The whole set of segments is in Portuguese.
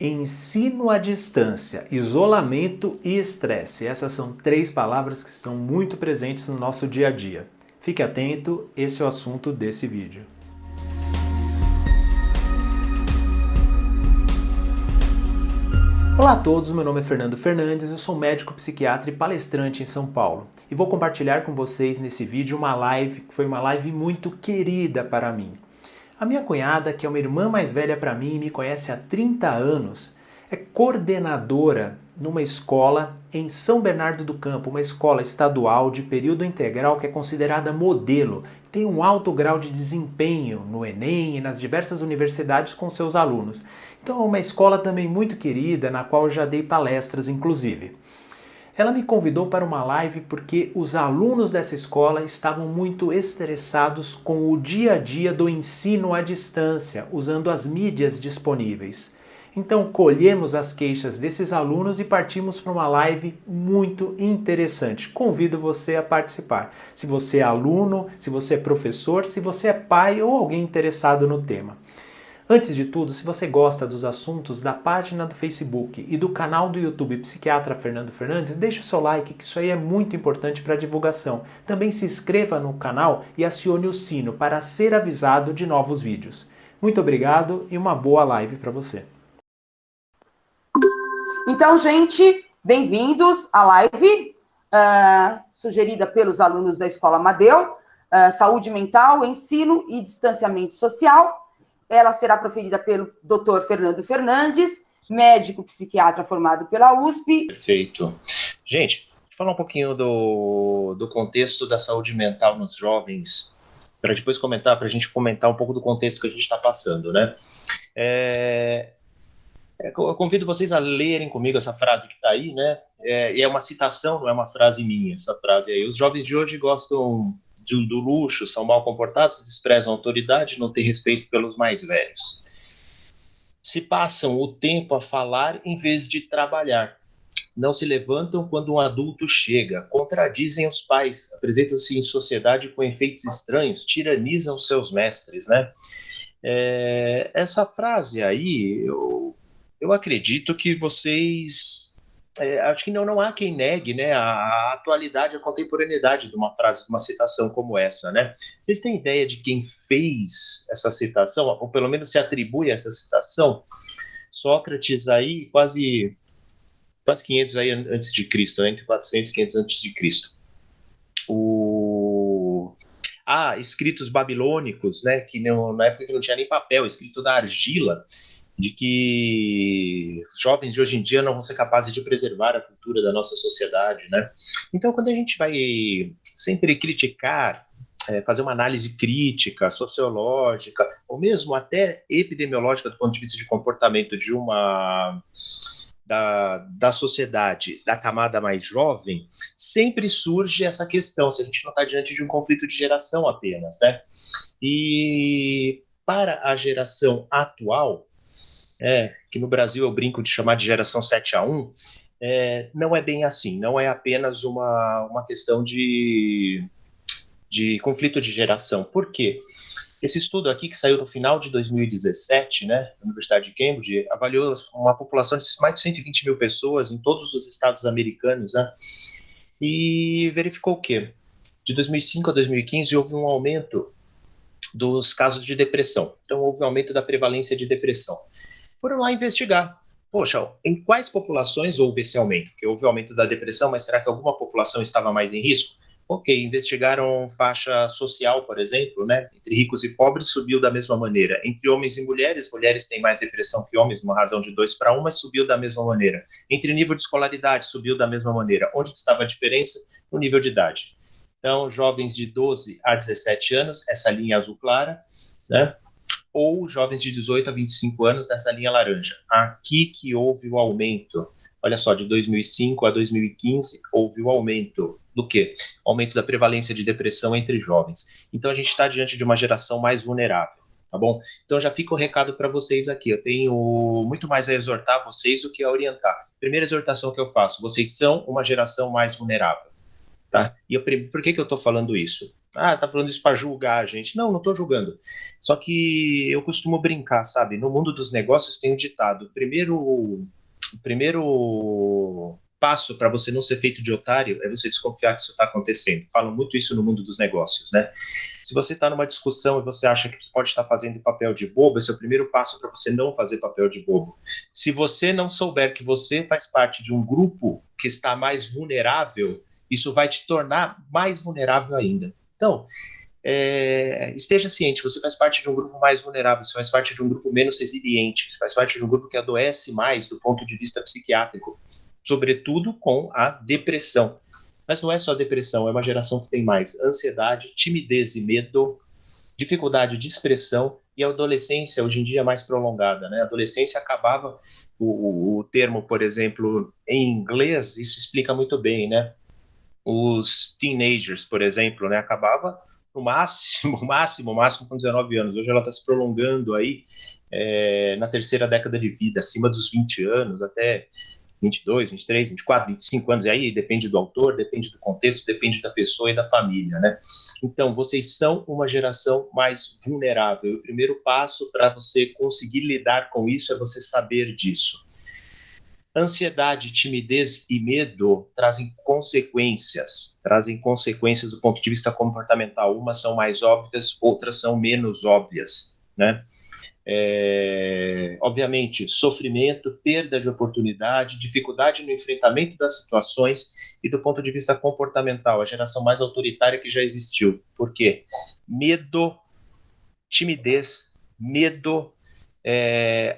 Ensino à distância, isolamento e estresse. Essas são 3 palavras que estão muito presentes no nosso dia a dia. Fique atento, esse é o assunto desse vídeo. Olá a todos, meu nome é Fernando Fernandes, eu sou médico psiquiatra e palestrante em São Paulo. E vou compartilhar com vocês nesse vídeo uma live que foi uma live muito querida para mim. A minha cunhada, que é uma irmã mais velha para mim e me conhece há 30 anos, é coordenadora numa escola em São Bernardo do Campo, uma escola estadual de período integral que é considerada modelo, tem um alto grau de desempenho no Enem e nas diversas universidades com seus alunos. Então é uma escola também muito querida, na qual eu já dei palestras inclusive. Ela me convidou para uma live porque os alunos dessa escola estavam muito estressados com o dia a dia do ensino à distância, usando as mídias disponíveis. Então colhemos as queixas desses alunos e partimos para uma live muito interessante. Convido você a participar. Se você é aluno, se você é professor, se você é pai ou alguém interessado no tema. Antes de tudo, se você gosta dos assuntos da página do Facebook e do canal do YouTube Psiquiatra Fernando Fernandes, deixe o seu like, que isso aí é muito importante para a divulgação. Também se inscreva no canal e acione o sino para ser avisado de novos vídeos. Muito obrigado e uma boa live para você. Então, gente, bem-vindos à live sugerida pelos alunos da Escola Amadeu, Saúde Mental, Ensino e Distanciamento Social. Ela será proferida pelo Dr. Fernando Fernandes, médico psiquiatra formado pela USP. Perfeito. Gente, vou falar um pouquinho do contexto da saúde mental nos jovens, para depois comentar, para a gente comentar um pouco do contexto que a gente está passando, né? Eu convido vocês a lerem comigo essa frase que está aí, né? E é uma citação, não é uma frase minha, essa frase aí. Os jovens de hoje gostam do luxo, são mal comportados, desprezam a autoridade, não têm respeito pelos mais velhos. Se passam o tempo a falar em vez de trabalhar. Não se levantam quando um adulto chega, contradizem os pais, apresentam-se em sociedade com efeitos estranhos, tiranizam seus mestres, né? Essa frase aí, eu acredito que vocês... acho que não há quem negue, né, a atualidade, a contemporaneidade de uma frase, de uma citação como essa, né? Vocês têm ideia de quem fez essa citação, ou pelo menos se atribui a essa citação? Sócrates aí, quase 500 aí antes de Cristo, né, entre 400 e 500 antes de Cristo. Escritos babilônicos, né, que na época que não tinha nem papel, escrito na argila, de que os jovens de hoje em dia não vão ser capazes de preservar a cultura da nossa sociedade, né? Então, quando a gente vai sempre criticar, fazer uma análise crítica, sociológica, ou mesmo até epidemiológica do ponto de vista de comportamento de da sociedade, da camada mais jovem, sempre surge essa questão, se a gente não está diante de um conflito de geração apenas, né? E para a geração atual, que no Brasil eu brinco de chamar de geração 7-1, não é bem assim, não é apenas uma questão de conflito de geração. Por quê? Esse estudo aqui, que saiu no final de 2017, né, na Universidade de Cambridge, avaliou uma população de mais de 120 mil pessoas em todos os estados americanos, né, e verificou o quê? De 2005 a 2015 houve um aumento dos casos de depressão. Então, houve um aumento da prevalência de depressão. Foram lá investigar. Poxa, em quais populações houve esse aumento? Porque houve aumento da depressão, mas será que alguma população estava mais em risco? Ok, investigaram faixa social, por exemplo, né? Entre ricos e pobres subiu da mesma maneira. Entre homens e mulheres têm mais depressão que homens, uma razão de 2-1, mas subiu da mesma maneira. Entre nível de escolaridade, subiu da mesma maneira. Onde estava a diferença? No nível de idade. Então, jovens de 12 a 17 anos, essa linha azul clara, né? Ou jovens de 18 a 25 anos nessa linha laranja. Aqui que houve o aumento. Olha só, de 2005 a 2015 houve o aumento do quê? Aumento da prevalência de depressão entre jovens. Então a gente está diante de uma geração mais vulnerável, tá bom? Então já fica o recado para vocês aqui. Eu tenho muito mais a exortar vocês do que a orientar. Primeira exortação que eu faço, vocês são uma geração mais vulnerável. Tá? E por que eu estou falando isso? Ah, você tá falando isso para julgar a gente. Não, não estou julgando. Só que eu costumo brincar, sabe? No mundo dos negócios tem um ditado. O primeiro passo para você não ser feito de otário é você desconfiar que isso está acontecendo. Falam muito isso no mundo dos negócios, né? Se você está numa discussão e você acha que pode estar fazendo papel de bobo, esse é o primeiro passo para você não fazer papel de bobo. Se você não souber que você faz parte de um grupo que está mais vulnerável, isso vai te tornar mais vulnerável ainda. Então, esteja ciente, você faz parte de um grupo mais vulnerável, você faz parte de um grupo menos resiliente, você faz parte de um grupo que adoece mais do ponto de vista psiquiátrico, sobretudo com a depressão. Mas não é só depressão, é uma geração que tem mais ansiedade, timidez e medo, dificuldade de expressão, e a adolescência hoje em dia é mais prolongada, né? A adolescência acabava, o termo, por exemplo, em inglês, isso explica muito bem, né? Os teenagers, por exemplo, né? Acabava no máximo com 19 anos. Hoje ela está se prolongando aí na terceira década de vida, acima dos 20 anos, até 22, 23, 24, 25 anos, e aí depende do autor, depende do contexto, depende da pessoa e da família, né? Então, vocês são uma geração mais vulnerável. O primeiro passo para você conseguir lidar com isso é você saber disso. Ansiedade, timidez e medo trazem consequências do ponto de vista comportamental. Umas são mais óbvias, outras são menos óbvias, né? Obviamente, sofrimento, perda de oportunidade, dificuldade no enfrentamento das situações e do ponto de vista comportamental, a geração mais autoritária que já existiu. Por quê? Medo, timidez, medo,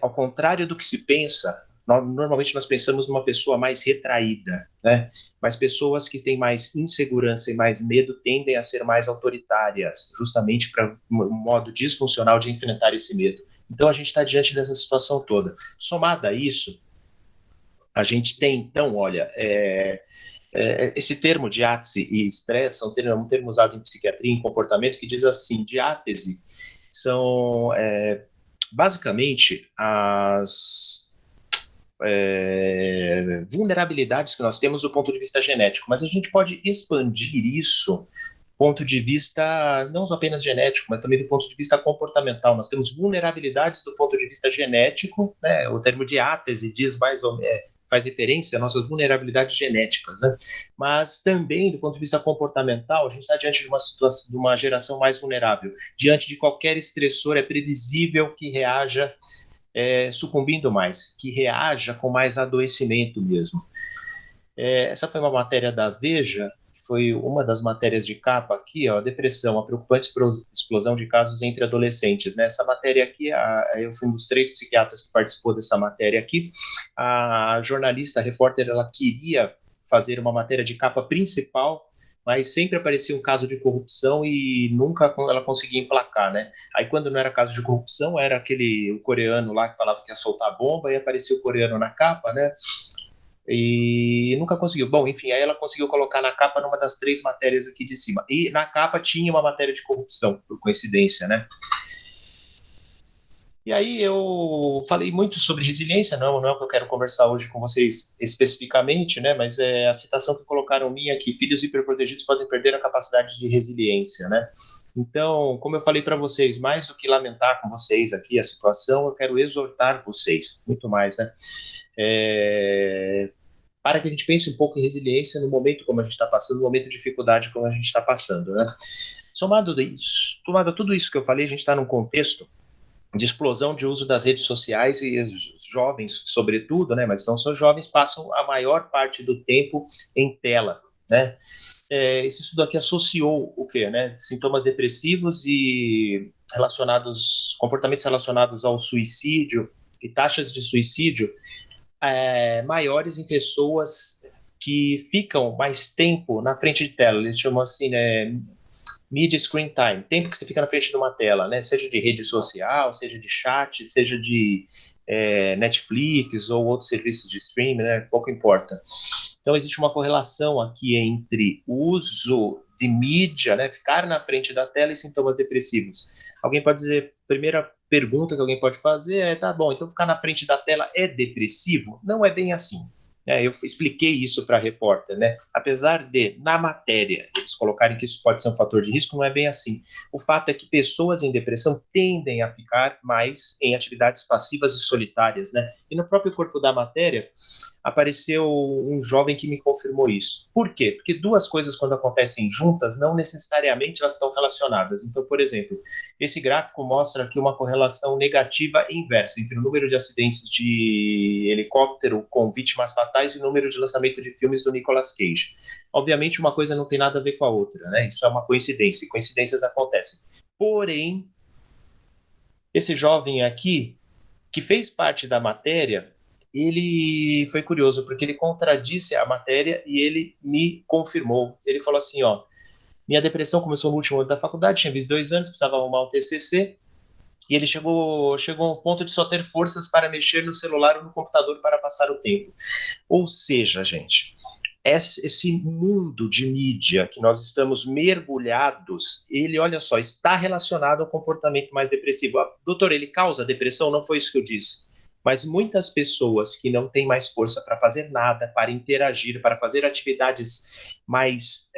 ao contrário do que se pensa, normalmente nós pensamos numa pessoa mais retraída, né? Mas pessoas que têm mais insegurança e mais medo tendem a ser mais autoritárias, justamente para um modo disfuncional de enfrentar esse medo. Então a gente está diante dessa situação toda. Somada a isso, a gente tem, então, olha, esse termo diátese e estresse é um termo usado em psiquiatria, em comportamento, que diz assim, diátese são basicamente as vulnerabilidades que nós temos do ponto de vista genético, mas a gente pode expandir isso ponto de vista não apenas genético, mas também do ponto de vista comportamental. Nós temos vulnerabilidades do ponto de vista genético, né? O termo diátese diz mais ou menos, faz referência às nossas vulnerabilidades genéticas, né? Mas também do ponto de vista comportamental, a gente está diante de uma situação, de uma geração mais vulnerável. Diante de qualquer estressor, é previsível que reaja sucumbindo mais, que reaja com mais adoecimento mesmo. Essa foi uma matéria da Veja, que foi uma das matérias de capa aqui, ó, depressão, a preocupante explosão de casos entre adolescentes, né? Essa matéria aqui, eu fui um dos 3 psiquiatras que participou dessa matéria aqui. A jornalista, a repórter, ela queria fazer uma matéria de capa principal, mas sempre aparecia um caso de corrupção e nunca ela conseguia emplacar, né? Aí quando não era caso de corrupção, era o coreano lá que falava que ia soltar a bomba e aparecia o coreano na capa, né? E nunca conseguiu. Bom, enfim, aí ela conseguiu colocar na capa numa das 3 matérias aqui de cima. E na capa tinha uma matéria de corrupção, por coincidência, né? E aí eu falei muito sobre resiliência, não é o que eu quero conversar hoje com vocês especificamente, né? Mas é a citação que colocaram minha aqui: filhos hiperprotegidos podem perder a capacidade de resiliência, né? Então, como eu falei para vocês, mais do que lamentar com vocês aqui a situação, eu quero exortar vocês, muito mais, né? Para que a gente pense um pouco em resiliência no momento como a gente está passando, no momento de dificuldade como a gente está passando, né? Somado a tudo isso que eu falei, a gente está num contexto de explosão de uso das redes sociais e os jovens, sobretudo, né? Mas não só jovens, passam a maior parte do tempo em tela, né? Esse estudo aqui associou o quê, né? Sintomas depressivos e comportamentos relacionados ao suicídio e taxas de suicídio maiores em pessoas que ficam mais tempo na frente de tela. Eles chamam assim, né, media screen time, tempo que você fica na frente de uma tela, né, seja de rede social, seja de chat, seja de Netflix ou outros serviços de streaming, né, pouco importa. Então existe uma correlação aqui entre o uso de mídia, né, ficar na frente da tela e sintomas depressivos. Alguém pode dizer, primeira pergunta que alguém pode fazer tá bom, então ficar na frente da tela é depressivo? Não é bem assim, Eu expliquei isso para a repórter, né? Apesar de, na matéria, eles colocarem que isso pode ser um fator de risco, não é bem assim. O fato é que pessoas em depressão tendem a ficar mais em atividades passivas e solitárias, né? E no próprio corpo da matéria, apareceu um jovem que me confirmou isso. Por quê? Porque duas coisas, quando acontecem juntas, não necessariamente elas estão relacionadas. Então, por exemplo, esse gráfico mostra aqui uma correlação negativa e inversa entre o número de acidentes de helicóptero com vítimas fatais e o número de lançamento de filmes do Nicolas Cage. Obviamente, uma coisa não tem nada a ver com a outra, né? Isso é uma coincidência, e coincidências acontecem. Porém, esse jovem aqui, que fez parte da matéria, ele foi curioso, porque ele contradisse a matéria e ele me confirmou. Ele falou assim, minha depressão começou no último ano da faculdade, tinha 22 anos, precisava arrumar um TCC, e ele chegou a um ponto de só ter forças para mexer no celular ou no computador para passar o tempo. Ou seja, gente, esse mundo de mídia que nós estamos mergulhados, ele, olha só, está relacionado ao comportamento mais depressivo. Doutor, ele causa depressão? Não foi isso que eu disse. Mas muitas pessoas que não têm mais força para fazer nada, para interagir, para fazer atividades mais...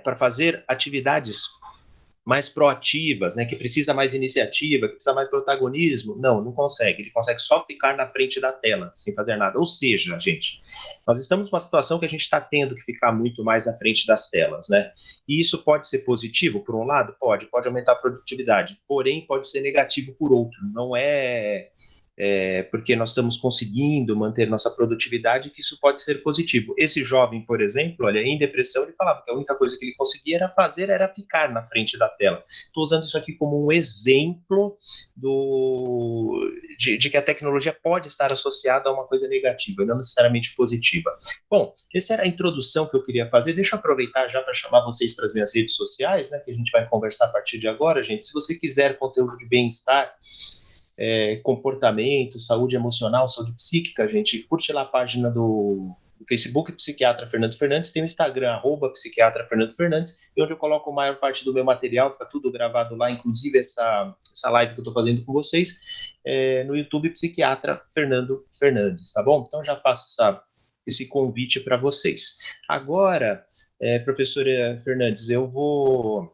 para fazer atividades mais proativas, né, que precisa mais iniciativa, que precisa mais protagonismo, não consegue. Ele consegue só ficar na frente da tela, sem fazer nada. Ou seja, gente, nós estamos numa situação que a gente está tendo que ficar muito mais na frente das telas, né? E isso pode ser positivo, por um lado? Pode aumentar a produtividade, porém pode ser negativo por outro. Não é porque nós estamos conseguindo manter nossa produtividade que isso pode ser positivo. Esse jovem, por exemplo, olha, em depressão, ele falava que a única coisa que ele conseguia era ficar na frente da tela. Estou usando isso aqui como um exemplo de que a tecnologia pode estar associada a uma coisa negativa, e não necessariamente positiva. Bom, essa era a introdução que eu queria fazer. Deixa eu aproveitar já para chamar vocês para as minhas redes sociais, né, que a gente vai conversar a partir de agora, gente. Se você quiser conteúdo de bem-estar, comportamento, saúde emocional, saúde psíquica, gente, curte lá a página do Facebook Psiquiatra Fernando Fernandes, tem o Instagram @Psiquiatra Fernando Fernandes, onde eu coloco a maior parte do meu material, fica tudo gravado lá, inclusive essa live que eu estou fazendo com vocês, no YouTube Psiquiatra Fernando Fernandes, tá bom? Então já faço esse convite para vocês. Agora, professora Fernandes, eu vou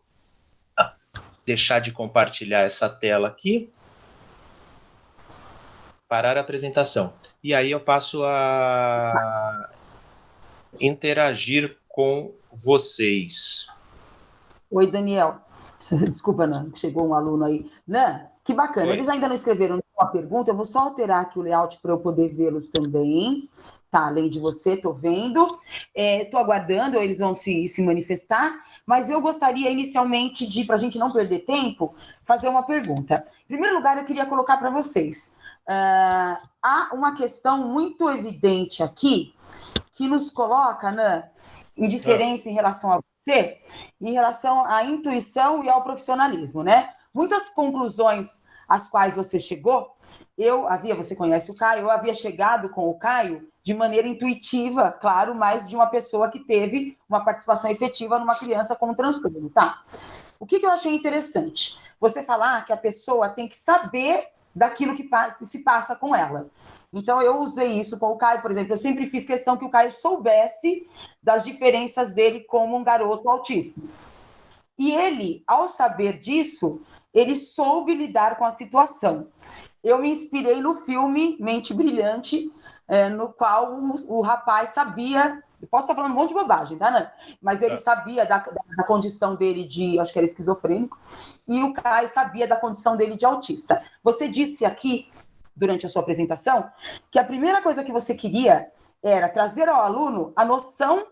deixar de compartilhar essa tela aqui, parar a apresentação. E aí eu passo a interagir com vocês. Oi, Daniel. Desculpa, Nan, chegou um aluno aí. Nan, que bacana. Oi. Eles ainda não escreveram nenhuma pergunta, eu vou só alterar aqui o layout para eu poder vê-los também. Tá, além de você, estou vendo. Estou aguardando, eles vão se manifestar, mas eu gostaria inicialmente de, para a gente não perder tempo, fazer uma pergunta. Em primeiro lugar, eu queria colocar para vocês. Há uma questão muito evidente aqui que nos coloca, Nan, em diferença em relação a você, em relação à intuição e ao profissionalismo, né? Muitas conclusões às quais você chegou, você conhece o Caio, eu havia chegado com o Caio de maneira intuitiva, claro, mas de uma pessoa que teve uma participação efetiva numa criança com um transtorno, tá? O que eu achei interessante? Você falar que a pessoa tem que saber daquilo que se passa com ela. Então, eu usei isso com o Caio, por exemplo, eu sempre fiz questão que o Caio soubesse das diferenças dele como um garoto autista. E ele, ao saber disso, ele soube lidar com a situação. Eu me inspirei no filme Mente Brilhante, no qual o rapaz sabia, eu posso estar falando um monte de bobagem, tá, Nan? Mas ele sabia da condição dele de, acho que era esquizofrênico, e o Caio sabia da condição dele de autista. Você disse aqui, durante a sua apresentação, que a primeira coisa que você queria era trazer ao aluno a noção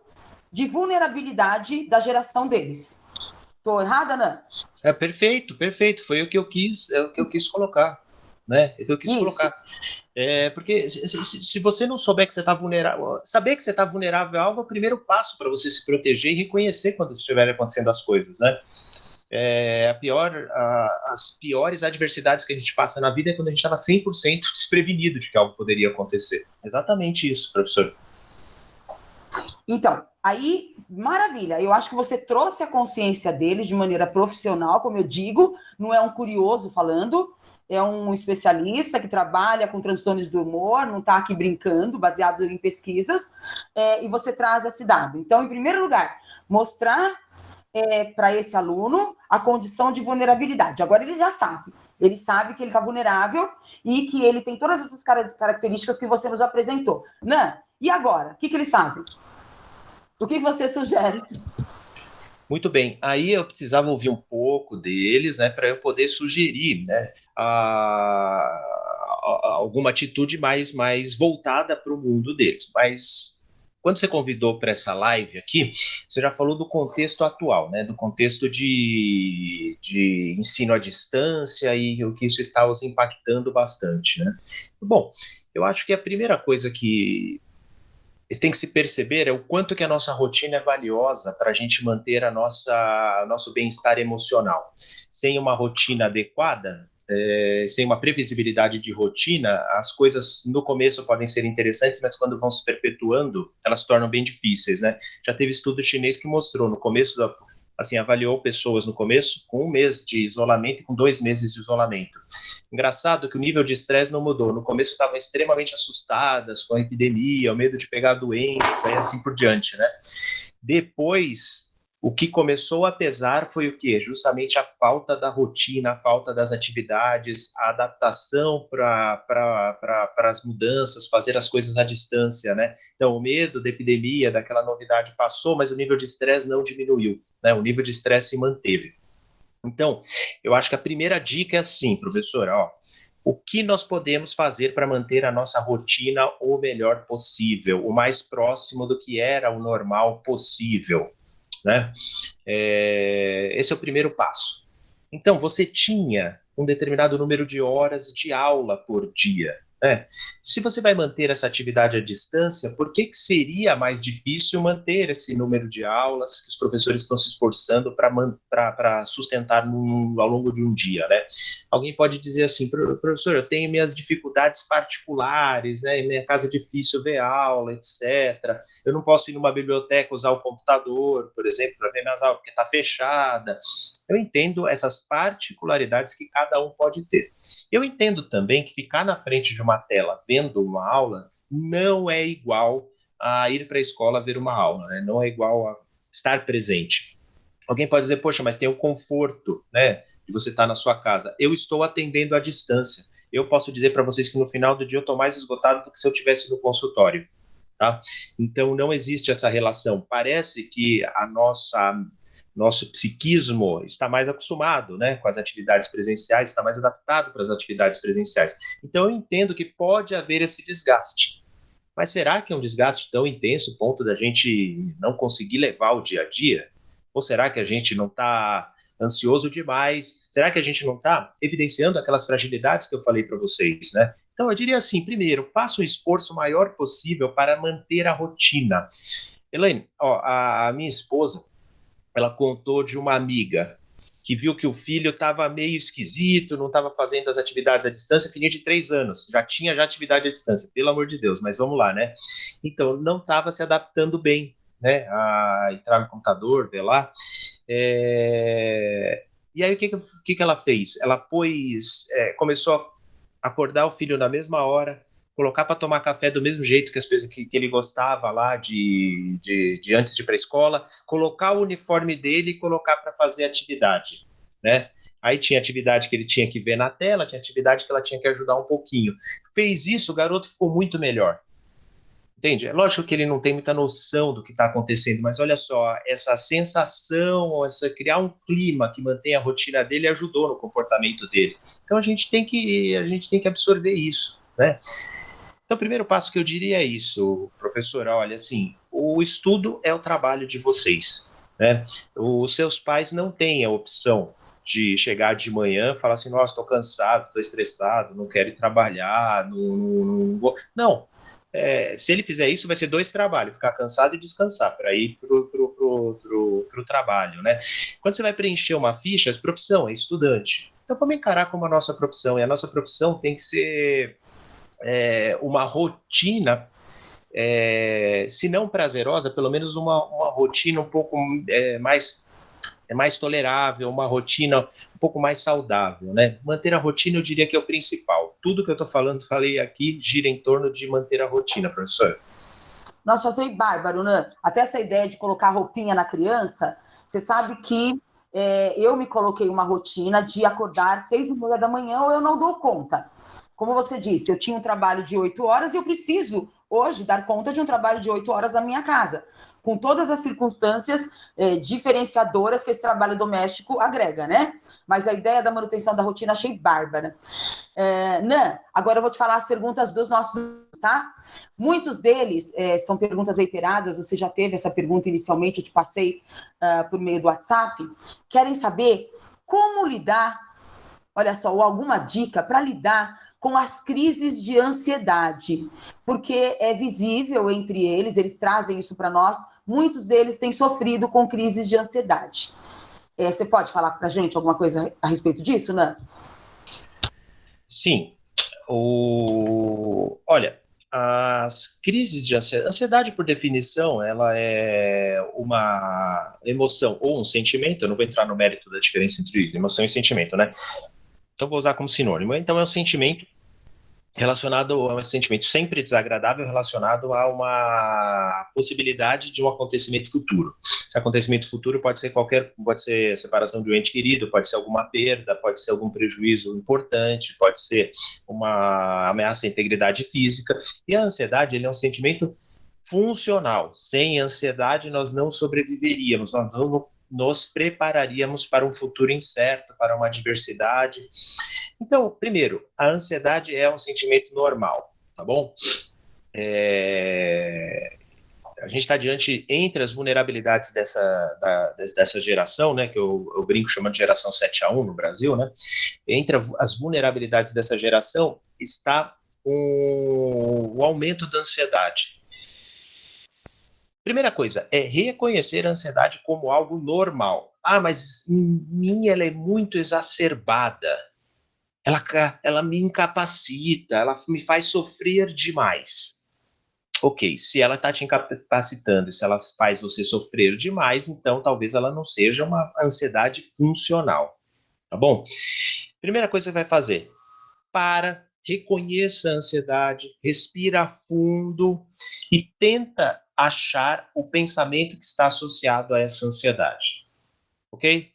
de vulnerabilidade da geração deles. Estou errada, Nan? Perfeito. Foi o que eu quis colocar. Né? É o que eu quis colocar. Porque se você não souber que você está vulnerável, saber que você está vulnerável é algo, é o primeiro passo para você se proteger e reconhecer quando estiverem acontecendo as coisas, né? As piores adversidades que a gente passa na vida é quando a gente estava 100% desprevenido de que algo poderia acontecer. Exatamente isso, professor. Então, aí, maravilha. Eu acho que você trouxe a consciência deles de maneira profissional, como eu digo, não é um curioso falando. é um especialista que trabalha com transtornos do humor, não está aqui brincando, baseado em pesquisas, e você traz esse dado. Então, em primeiro lugar, mostrar para esse aluno a condição de vulnerabilidade. Agora ele já sabe. Ele sabe que ele está vulnerável e que ele tem todas essas características que você nos apresentou. Nan, e agora? O que eles fazem? O que você sugere? Muito bem, aí eu precisava ouvir um pouco deles, né, para eu poder sugerir, né, alguma atitude mais voltada para o mundo deles. Mas quando você convidou para essa live aqui, você já falou do contexto atual, né, do contexto de ensino à distância e o que isso está os impactando bastante, né? Bom, eu acho que a primeira coisa que tem que se perceber o quanto que a nossa rotina é valiosa para a gente manter nosso bem-estar emocional. Sem uma rotina adequada, sem uma previsibilidade de rotina, as coisas no começo podem ser interessantes, mas quando vão se perpetuando, elas se tornam bem difíceis, né? Já teve estudo chinês que mostrou no começo avaliou pessoas no começo com 1 mês de isolamento e com 2 meses de isolamento. Engraçado que o nível de estresse não mudou. No começo estavam extremamente assustadas com a epidemia, o medo de pegar a doença e assim por diante, né? Depois, o que começou a pesar foi o quê? Justamente a falta da rotina, a falta das atividades, a adaptação para as mudanças, fazer as coisas à distância, né? Então, o medo da epidemia, daquela novidade passou, mas o nível de estresse não diminuiu, né? O nível de estresse se manteve. Então, eu acho que a primeira dica é assim, professora, o que nós podemos fazer para manter a nossa rotina o melhor possível, o mais próximo do que era o normal possível, né? Esse é o primeiro passo. Então, você tinha um determinado número de horas de aula por dia, né? Se você vai manter essa atividade à distância, por que seria mais difícil manter esse número de aulas que os professores estão se esforçando para sustentar ao longo de um dia, né? Alguém pode dizer assim, professor, eu tenho minhas dificuldades particulares, né? Em minha casa é difícil ver aula, etc. Eu não posso ir numa biblioteca usar o computador, por exemplo, para ver minhas aulas, porque está fechada. Eu entendo essas particularidades que cada um pode ter. Eu entendo também que ficar na frente de uma tela vendo uma aula não é igual a ir para a escola ver uma aula, né? Não é igual a estar presente. Alguém pode dizer, poxa, mas tem o conforto, né, de você estar na sua casa. Eu estou atendendo à distância. Eu posso dizer para vocês que no final do dia eu estou mais esgotado do que se eu estivesse no consultório, tá? Então não existe essa relação. Parece que nosso psiquismo está mais acostumado, né, com as atividades presenciais, está mais adaptado para as atividades presenciais. Então, eu entendo que pode haver esse desgaste. Mas será que é um desgaste tão intenso, a ponto da gente não conseguir levar o dia a dia? Ou será que a gente não está ansioso demais? Será que a gente não está evidenciando aquelas fragilidades que eu falei para vocês, né? Então, eu diria assim, primeiro, faça o esforço maior possível para manter a rotina. Elaine, a minha esposa, ela contou de uma amiga que viu que o filho estava meio esquisito, não estava fazendo as atividades à distância, filhinho de 3 anos, já tinha atividade à distância, pelo amor de Deus, mas vamos lá, né? Então, não estava se adaptando bem, né, a entrar no computador, ver lá. E aí, o que ela fez? Ela começou a acordar o filho na mesma hora, colocar para tomar café do mesmo jeito que ele gostava lá de antes de ir para a escola, colocar o uniforme dele e colocar para fazer atividade, né? Aí tinha atividade que ele tinha que ver na tela, tinha atividade que ela tinha que ajudar um pouquinho. Fez isso, o garoto ficou muito melhor. Entende? É lógico que ele não tem muita noção do que está acontecendo, mas olha só, essa sensação, criar um clima que mantém a rotina dele ajudou no comportamento dele. Então a gente tem que absorver isso, né? Então, o primeiro passo que eu diria é isso, professora, olha, assim, o estudo é o trabalho de vocês, né? Os seus pais não têm a opção de chegar de manhã e falar assim, nossa, estou cansado, estou estressado, não quero ir trabalhar, não vou. Não, se ele fizer isso, vai ser 2 trabalhos, ficar cansado e descansar, para ir pro trabalho, né? Quando você vai preencher uma ficha, a profissão é estudante. Então, vamos encarar como a nossa profissão, e a nossa profissão tem que ser uma rotina, se não prazerosa, pelo menos uma rotina um pouco mais é mais tolerável, uma rotina um pouco mais saudável, né? Manter a rotina eu diria que é o principal. Tudo que eu estou falando, falei aqui, gira em torno de manter a rotina, professor. Nossa, eu achei bárbaro, né? Até essa ideia de colocar roupinha na criança, você sabe que eu me coloquei uma rotina de acordar 6:30 da manhã ou eu não dou conta. Como você disse, eu tinha um trabalho de 8 horas e eu preciso, hoje, dar conta de um trabalho de 8 horas na minha casa, com todas as circunstâncias diferenciadoras que esse trabalho doméstico agrega, né? Mas a ideia da manutenção da rotina achei bárbara. Nan, agora eu vou te falar as perguntas dos nossos, tá? Muitos deles são perguntas reiteradas, você já teve essa pergunta inicialmente, eu te passei por meio do WhatsApp. Querem saber como lidar, olha só, ou alguma dica para lidar com as crises de ansiedade, porque é visível entre eles trazem isso para nós, muitos deles têm sofrido com crises de ansiedade. Você pode falar para a gente alguma coisa a respeito disso, Nan? Sim. Olha, as crises de ansiedade, por definição, ela é uma emoção ou um sentimento. Eu não vou entrar no mérito da diferença entre emoção e sentimento, né? Então, vou usar como sinônimo. Então, é um sentimento relacionado a um sentimento sempre desagradável, relacionado a uma possibilidade de um acontecimento futuro. Esse acontecimento futuro pode ser pode ser separação de um ente querido, pode ser alguma perda, pode ser algum prejuízo importante, pode ser uma ameaça à integridade física. E a ansiedade, ele é um sentimento funcional. Sem ansiedade, nós não sobreviveríamos, nós não nos prepararíamos para um futuro incerto, para uma adversidade. Então, primeiro, a ansiedade é um sentimento normal, tá bom? A gente está diante, entre as vulnerabilidades dessa geração, né, que eu brinco chamando de geração 7-1 no Brasil, né? Entre as vulnerabilidades dessa geração está o aumento da ansiedade. Primeira coisa, é reconhecer a ansiedade como algo normal. Ah, mas em mim ela é muito exacerbada. Ela me incapacita, ela me faz sofrer demais. Ok, se ela está te incapacitando, se ela faz você sofrer demais, então talvez ela não seja uma ansiedade funcional, tá bom? Primeira coisa que você vai fazer, reconheça a ansiedade, respira fundo e tenta achar o pensamento que está associado a essa ansiedade, ok?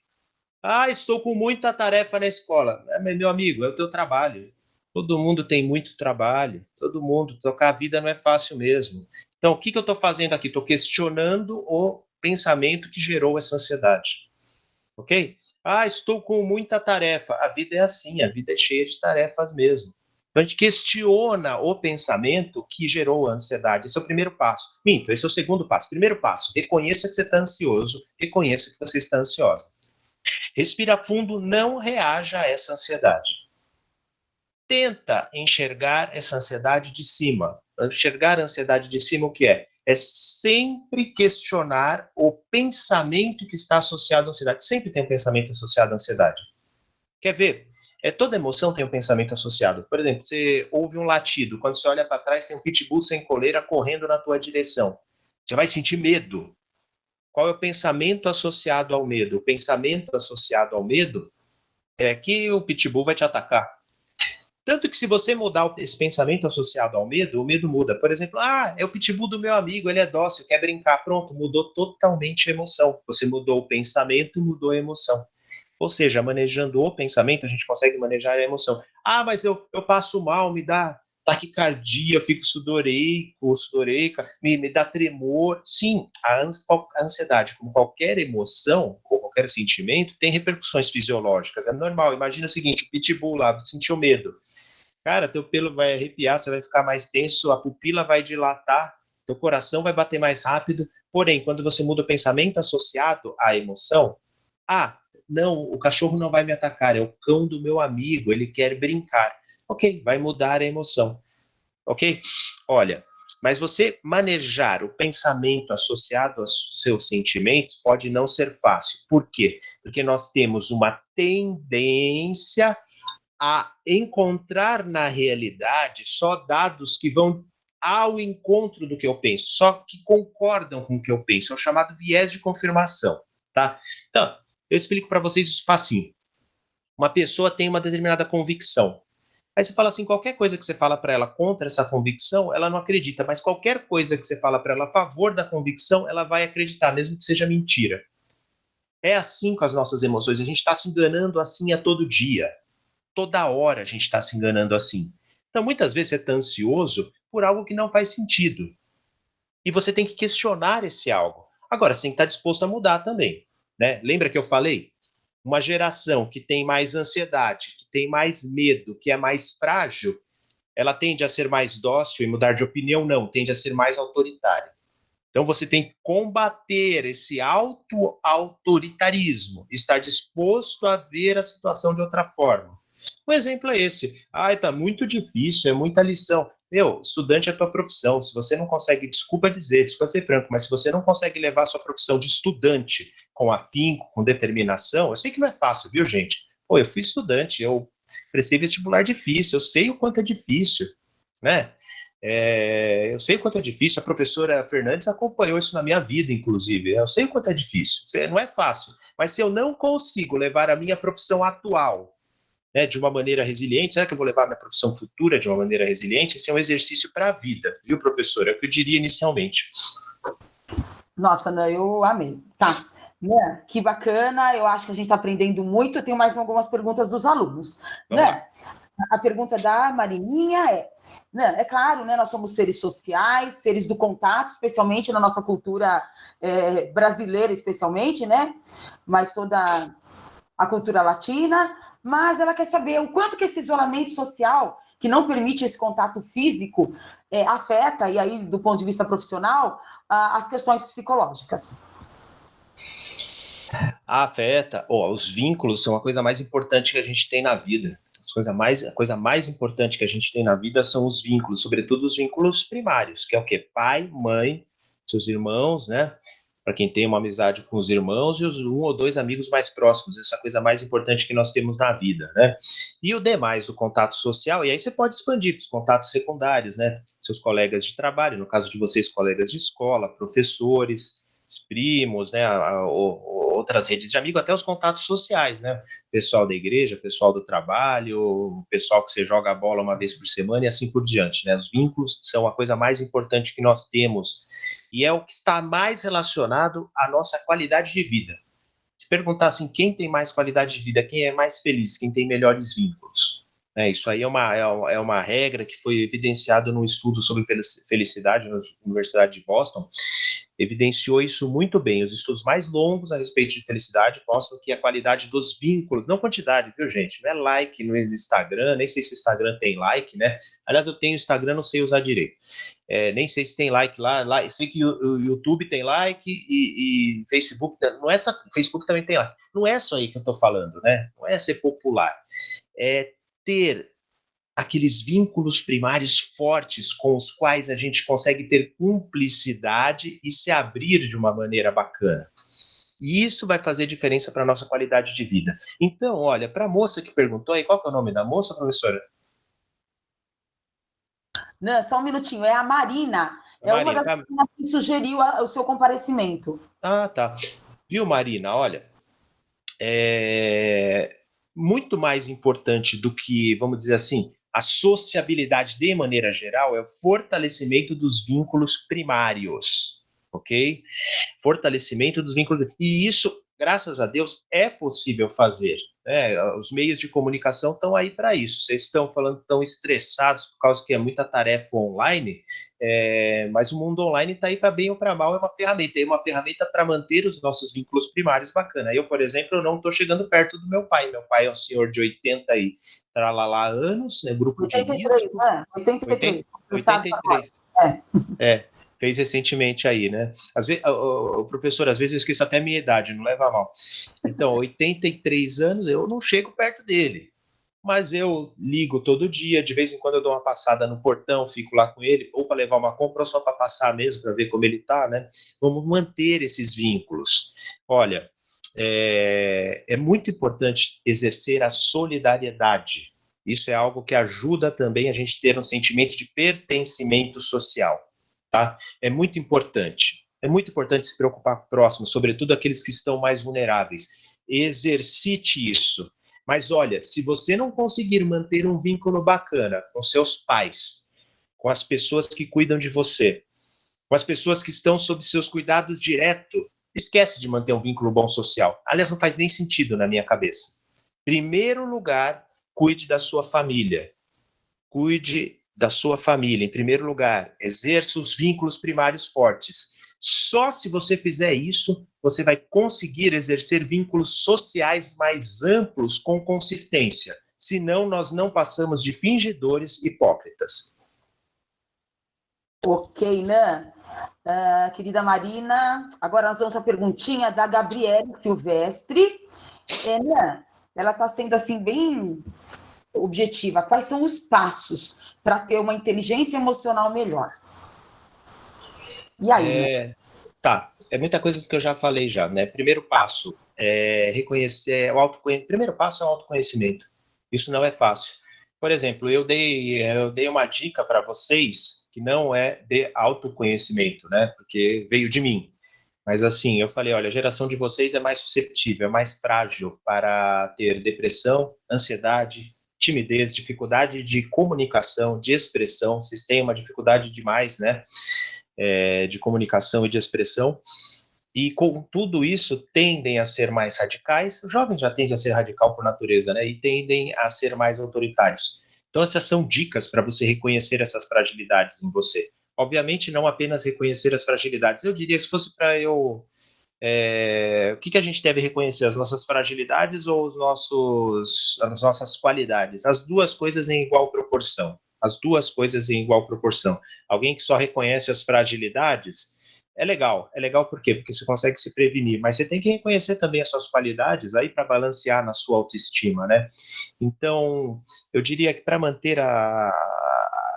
Ah, estou com muita tarefa na escola. Meu amigo, é o teu trabalho. Todo mundo tem muito trabalho. Todo mundo, tocar a vida não é fácil mesmo. Então, o que eu estou fazendo aqui? Estou questionando o pensamento que gerou essa ansiedade. Ok? Ah, estou com muita tarefa. A vida é assim, a vida é cheia de tarefas mesmo. Então, a gente questiona o pensamento que gerou a ansiedade. Esse é o primeiro passo. Minto, esse é o segundo passo. Primeiro passo, reconheça que você está ansioso, reconheça que você está ansiosa. Respira fundo, não reaja a essa ansiedade. Tenta enxergar essa ansiedade de cima. Enxergar a ansiedade de cima, o que é? É sempre questionar o pensamento que está associado à ansiedade. Sempre tem um pensamento associado à ansiedade. Quer ver? Toda emoção tem um pensamento associado. Por exemplo, você ouve um latido. Quando você olha para trás, tem um pitbull sem coleira correndo na tua direção. Você vai sentir medo. Qual é o pensamento associado ao medo? O pensamento associado ao medo é que o pitbull vai te atacar. Tanto que se você mudar esse pensamento associado ao medo, o medo muda. Por exemplo, é o pitbull do meu amigo, ele é dócil, quer brincar. Pronto, mudou totalmente a emoção. Você mudou o pensamento, mudou a emoção. Ou seja, manejando o pensamento, a gente consegue manejar a emoção. Ah, mas eu passo mal, me dá taquicardia, fico sudoreica, me dá tremor. Sim, a ansiedade, como qualquer emoção, ou qualquer sentimento, tem repercussões fisiológicas. É normal. Imagina o seguinte, o pitbull lá, sentiu medo. Cara, teu pelo vai arrepiar, você vai ficar mais tenso, a pupila vai dilatar, teu coração vai bater mais rápido. Porém, quando você muda o pensamento associado à emoção, não, o cachorro não vai me atacar, é o cão do meu amigo, ele quer brincar. Ok, vai mudar a emoção. Ok? Olha, mas você manejar o pensamento associado aos seus sentimentos pode não ser fácil. Por quê? Porque nós temos uma tendência a encontrar na realidade só dados que vão ao encontro do que eu penso, só que concordam com o que eu penso. É o chamado viés de confirmação, tá? Então, Eu explico para vocês isso facinho. Uma pessoa tem uma determinada convicção. Aí você fala assim, qualquer coisa que você fala para ela contra essa convicção, ela não acredita, mas qualquer coisa que você fala para ela a favor da convicção, ela vai acreditar, mesmo que seja mentira. É assim com as nossas emoções, a gente está se enganando assim a todo dia. Toda hora a gente está se enganando assim. Então, muitas vezes você está ansioso por algo que não faz sentido. E você tem que questionar esse algo. Agora, você tem que estar disposto a mudar também. Né? Lembra que eu falei? Uma geração que tem mais ansiedade, que tem mais medo, que é mais frágil, ela tende a ser mais dócil e mudar de opinião? Não, tende a ser mais autoritária. Então você tem que combater esse autoritarismo, estar disposto a ver a situação de outra forma. Um exemplo é esse. Tá muito difícil, é muita lição. Meu, estudante é a tua profissão. Se você não consegue, desculpa ser franco, mas se você não consegue levar a sua profissão de estudante com afinco, com determinação, eu sei que não é fácil, viu, gente? Eu fui estudante, eu prestei vestibular difícil, eu sei o quanto é difícil, né? Eu sei o quanto é difícil, a professora Fernandes acompanhou isso na minha vida, inclusive. Eu sei o quanto é difícil, não é fácil. Mas se eu não consigo levar a minha profissão atual, né, de uma maneira resiliente, será que eu vou levar a minha profissão futura de uma maneira resiliente? Esse é um exercício para a vida, viu, professora? É o que eu diria inicialmente. Nossa, Ana, eu amei. Tá. Né? Que bacana, eu acho que a gente está aprendendo muito. Eu tenho mais algumas perguntas dos alunos. Né? A pergunta da Marininha é, né, é claro, né, nós somos seres sociais, seres do contato, especialmente na nossa cultura brasileira, especialmente, né? Mas toda a cultura latina, mas ela quer saber o quanto que esse isolamento social, que não permite esse contato físico, afeta, e aí, do ponto de vista profissional, as questões psicológicas. Afeta. Os vínculos são a coisa mais importante que a gente tem na vida. A coisa mais importante que a gente tem na vida são os vínculos, sobretudo os vínculos primários, que é o quê? Pai, mãe, seus irmãos, né? Para quem tem uma amizade com os irmãos e os 1 ou 2 amigos mais próximos, essa coisa mais importante que nós temos na vida, né? E o demais do contato social, e aí você pode expandir para os contatos secundários, né? Seus colegas de trabalho, no caso de vocês, colegas de escola, professores, primos, né? Outras redes de amigos, até os contatos sociais, né? Pessoal da igreja, pessoal do trabalho, pessoal que você joga a bola uma vez por semana e assim por diante, né? Os vínculos são a coisa mais importante que nós temos e é o que está mais relacionado à nossa qualidade de vida. Se perguntar assim, quem tem mais qualidade de vida, quem é mais feliz, quem tem melhores vínculos? Isso aí é uma regra que foi evidenciada num estudo sobre felicidade na Universidade de Boston, evidenciou isso muito bem. Os estudos mais longos a respeito de felicidade mostram que a qualidade dos vínculos, não quantidade, viu, gente? Não é like no Instagram, nem sei se Instagram tem like, né? Aliás, eu tenho Instagram, não sei usar direito. Nem sei se tem like lá. Eu sei que o YouTube tem like e Facebook, Facebook também tem like. Não é só aí que eu tô falando, né? Não é ser popular. É ter aqueles vínculos primários fortes com os quais a gente consegue ter cumplicidade e se abrir de uma maneira bacana. E isso vai fazer diferença para a nossa qualidade de vida. Então, olha, para a moça que perguntou aí, qual que é o nome da moça, professora? Não, só um minutinho, é a Marina. Uma das que sugeriu o seu comparecimento. Tá. Viu, Marina? Olha, muito mais importante do que, vamos dizer assim, a sociabilidade de maneira geral é o fortalecimento dos vínculos primários, ok? Fortalecimento dos vínculos. E isso, graças a Deus, é possível fazer. Né? Os meios de comunicação estão aí para isso. Vocês estão falando tão estressados por causa que é muita tarefa online, mas o mundo online está aí para bem ou para mal, é uma ferramenta para manter os nossos vínculos primários bacana. Eu, por exemplo, eu não estou chegando perto do meu pai. Meu pai é um senhor de 80 e tralalá anos, né? Grupo 83, de risco. Né? 83. 83. Fez recentemente aí, né? Às vezes, o professor, às vezes eu esqueço até a minha idade, não leva a mal. Então, 83 anos, eu não chego perto dele. Mas eu ligo todo dia, de vez em quando eu dou uma passada no portão, fico lá com ele, ou para levar uma compra, ou só para passar mesmo, para ver como ele está, né? Vamos manter esses vínculos. Olha, é muito importante exercer a solidariedade. Isso é algo que ajuda também a gente ter um sentimento de pertencimento social. Tá? É muito importante se preocupar com o próximo, sobretudo aqueles que estão mais vulneráveis. exercite isso. Mas olha, se você não conseguir manter um vínculo bacana com seus pais, com as pessoas que cuidam de você, com as pessoas que estão sob seus cuidados direto, esquece de manter um vínculo bom social. Aliás, não faz nem sentido na minha cabeça. Primeiro lugar, cuide da sua família. Cuide da sua família, em primeiro lugar. Exerça os vínculos primários fortes. Só se você fizer isso, você vai conseguir exercer vínculos sociais mais amplos com consistência. Senão, nós não passamos de fingidores hipócritas. Ok, Nan. Querida Marina, agora nós vamos a perguntinha da Gabriele Silvestre. Nan, ela está sendo assim bem objetiva. Quais são os passos para ter uma inteligência emocional melhor? E aí? É muita coisa do que eu já falei já, né? Primeiro passo é reconhecer o autoconhecimento. Primeiro passo é o autoconhecimento. Isso não é fácil. Por exemplo, eu dei uma dica para vocês que não é de autoconhecimento, né? Porque veio de mim. Mas assim, eu falei, olha, a geração de vocês é mais suscetível, é mais frágil para ter depressão, ansiedade, timidez, dificuldade de comunicação, de expressão. Vocês têm uma dificuldade demais, né? De comunicação e de expressão. E com tudo isso, tendem a ser mais radicais. O jovem já tende a ser radical por natureza, né? E tendem a ser mais autoritários. Então, essas são dicas para você reconhecer essas fragilidades em você. Obviamente, não apenas reconhecer as fragilidades. Eu diria, se fosse para eu... o que a gente deve reconhecer? As nossas fragilidades ou as nossas qualidades? As duas coisas em igual proporção. As duas coisas em igual proporção. Alguém que só reconhece as fragilidades... É legal por quê? Porque você consegue se prevenir, mas você tem que reconhecer também as suas qualidades aí para balancear na sua autoestima, né? Então, eu diria que para manter a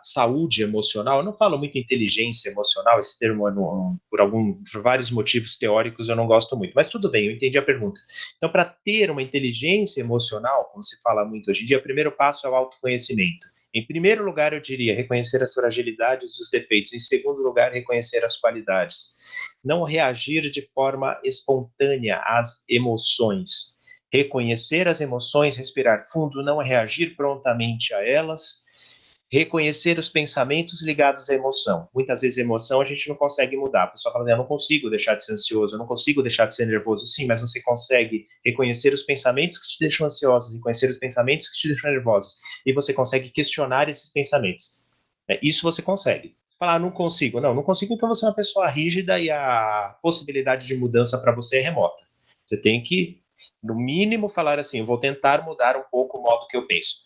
saúde emocional, eu não falo muito inteligência emocional, esse termo por vários motivos teóricos eu não gosto muito, mas tudo bem, eu entendi a pergunta. Então, para ter uma inteligência emocional, como se fala muito hoje em dia, o primeiro passo é o autoconhecimento. Em primeiro lugar, eu diria reconhecer as fragilidades e os defeitos. Em segundo lugar, reconhecer as qualidades. Não reagir de forma espontânea às emoções. Reconhecer as emoções, respirar fundo, não reagir prontamente a elas. Reconhecer os pensamentos ligados à emoção. Muitas vezes a emoção a gente não consegue mudar. A pessoa fala, eu não consigo deixar de ser ansioso, eu não consigo deixar de ser nervoso. Sim, mas você consegue reconhecer os pensamentos que te deixam ansiosos, reconhecer os pensamentos que te deixam nervosos. E você consegue questionar esses pensamentos. Isso você consegue. Você fala, não consigo. Não consigo, então você é uma pessoa rígida e a possibilidade de mudança para você é remota. Você tem que, no mínimo, falar assim, eu vou tentar mudar um pouco o modo que eu penso.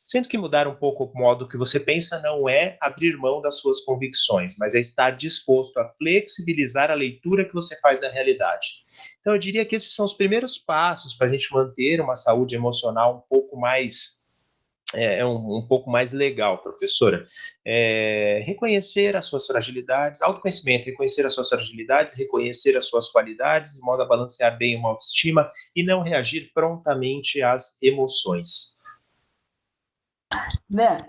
Sendo que mudar um pouco o modo que você pensa não é abrir mão das suas convicções, mas é estar disposto a flexibilizar a leitura que você faz da realidade. Então, eu diria que esses são os primeiros passos para a gente manter uma saúde emocional um pouco mais um pouco mais legal, professora. Reconhecer as suas fragilidades, autoconhecimento, reconhecer as suas fragilidades, reconhecer as suas qualidades, de modo a balancear bem uma autoestima e não reagir prontamente às emoções. Né?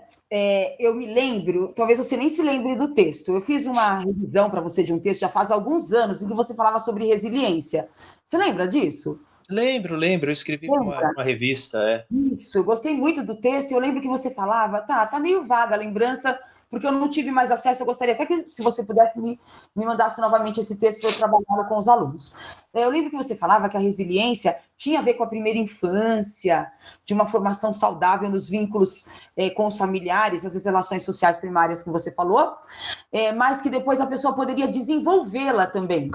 Eu me lembro, talvez você nem se lembre do texto. Eu fiz uma revisão para você de um texto já faz alguns anos em que você falava sobre resiliência. Você lembra disso? Lembro, eu escrevi para uma revista. Isso, eu gostei muito do texto e eu lembro que você falava, tá meio vaga a lembrança, porque eu não tive mais acesso, eu gostaria até que, se você pudesse, me mandasse novamente esse texto para eu trabalhar com os alunos. Eu lembro que você falava que a resiliência tinha a ver com a primeira infância, de uma formação saudável nos vínculos com os familiares, essas relações sociais primárias que você falou, mas que depois a pessoa poderia desenvolvê-la também.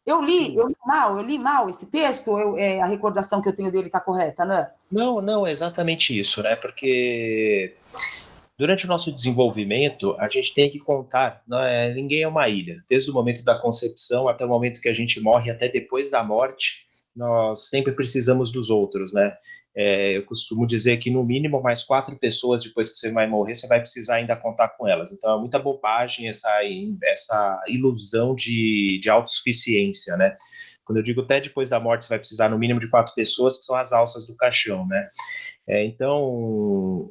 Eu li mal esse texto, a recordação que eu tenho dele está correta, né? Não, é exatamente isso, né? Porque durante o nosso desenvolvimento, a gente tem que contar, ninguém é uma ilha. Desde o momento da concepção até o momento que a gente morre, até depois da morte, nós sempre precisamos dos outros, né? Eu costumo dizer que no mínimo mais 4 pessoas depois que você vai morrer, você vai precisar ainda contar com elas. Então é muita bobagem essa ilusão de autossuficiência, né? Quando eu digo até depois da morte, você vai precisar no mínimo de 4 pessoas, que são as alças do caixão, né? Então,